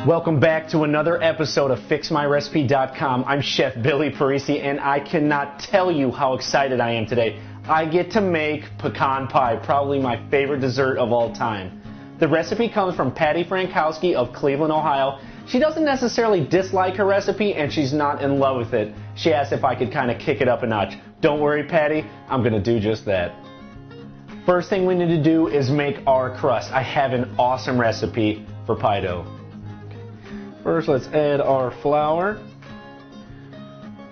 Welcome back to another episode of FixMyRecipe.com. I'm Chef Billy Parisi, and I cannot tell you how excited I am today. I get to make pecan pie, probably my favorite dessert of all time. The recipe comes from Patty Frankowski of Cleveland, Ohio. She doesn't necessarily dislike her recipe, and she's not in love with it. She asked if I could kind of kick it up a notch. Don't worry, Patty, I'm going to do just that. First thing we need to do is make our crust. I have an awesome recipe for pie dough. First, let's add our flour.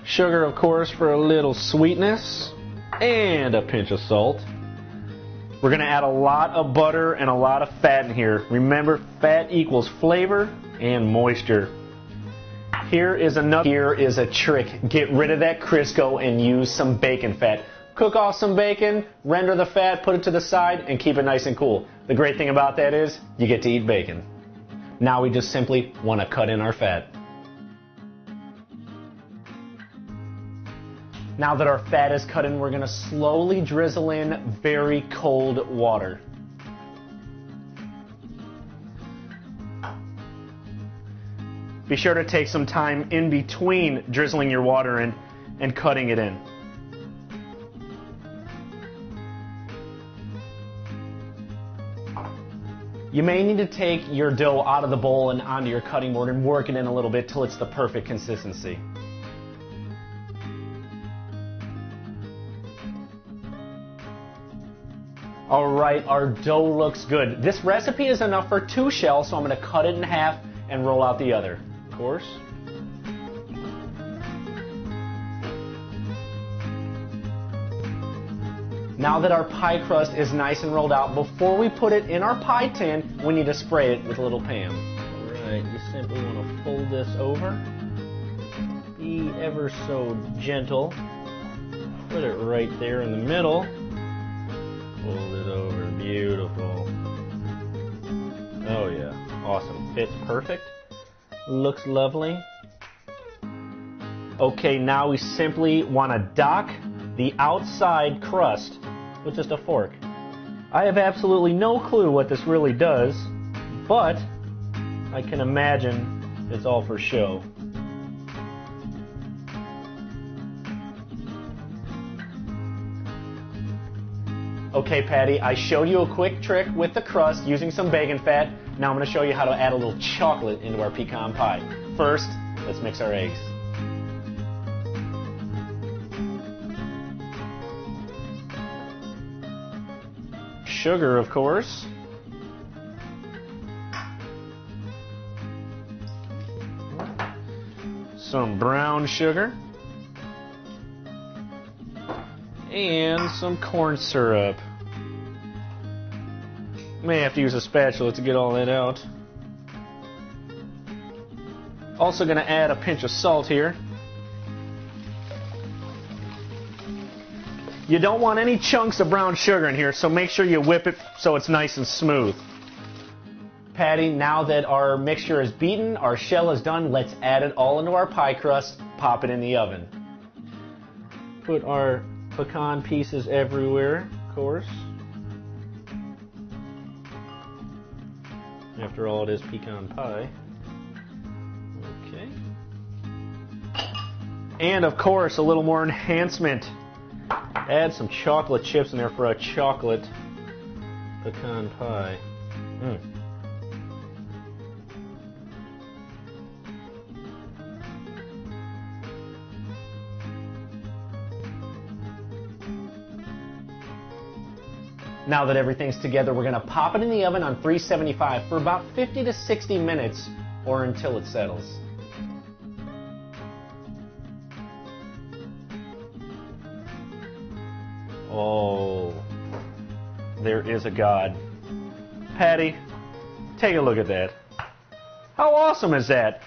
Sugar, of course, for a little sweetness. And a pinch of salt. We're going to add a lot of butter and a lot of fat in here. Remember, fat equals flavor and moisture. Here is a trick. Get rid of that Crisco and use some bacon fat. Cook off some bacon, render the fat, put it to the side, and keep it nice and cool. The great thing about that is you get to eat bacon. Now we just simply want to cut in our fat. Now that our fat is cut in, we're going to slowly drizzle in very cold water. Be sure to take some time in between drizzling your water in and cutting it in. You may need to take your dough out of the bowl and onto your cutting board and work it in a little bit till it's the perfect consistency. Alright, our dough looks good. This recipe is enough for 2 shells, so I'm going to cut it in half and roll out the other, of course. Now that our pie crust is nice and rolled out, before we put it in our pie tin, we need to spray it with a little Pam. Alright, you simply want to fold this over. Be ever so gentle. Put it right there in the middle. Fold it over. Beautiful. Oh yeah, awesome. Fits perfect. Looks lovely. Okay, now we simply want to dock the outside crust with just a fork. I have absolutely no clue what this really does, but I can imagine it's all for show. Okay, Patty, I showed you a quick trick with the crust using some bacon fat. Now I'm going to show you how to add a little chocolate into our pecan pie. First, let's mix our eggs. Sugar, of course. Some brown sugar. And some corn syrup. May have to use a spatula to get all that out. Also going to add a pinch of salt here. You don't want any chunks of brown sugar in here, so make sure you whip it so it's nice and smooth. Patty, now that our mixture is beaten, our shell is done, let's add it all into our pie crust, pop it in the oven. Put our pecan pieces everywhere, of course. After all, it is pecan pie. Okay. And of course, a little more enhancement. Add some chocolate chips in there for a chocolate pecan pie. Now that everything's together, we're going to pop it in the oven on 375 for about 50 to 60 minutes or until it settles. Oh, there is a God. Patty, take a look at that. How awesome is that?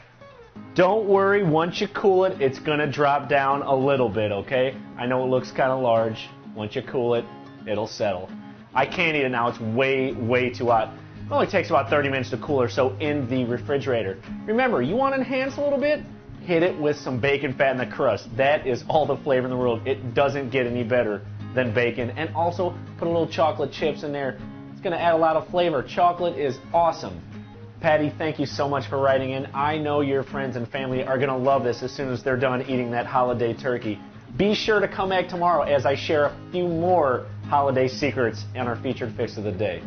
Don't worry, once you cool it, it's going to drop down a little bit, okay? I know it looks kind of large. Once you cool it, it'll settle. I can't eat it now. It's way too hot. It only takes about 30 minutes to cool or so in the refrigerator. Remember, you want to enhance a little bit? Hit it with some bacon fat in the crust. That is all the flavor in the world. It doesn't get any better than bacon. And also put a little chocolate chips in there. It's going to add a lot of flavor. Chocolate is awesome. Patty, thank you so much for writing in. I know your friends and family are going to love this as soon as they're done eating that holiday turkey. Be sure to come back tomorrow as I share a few more holiday secrets and our featured fix of the day.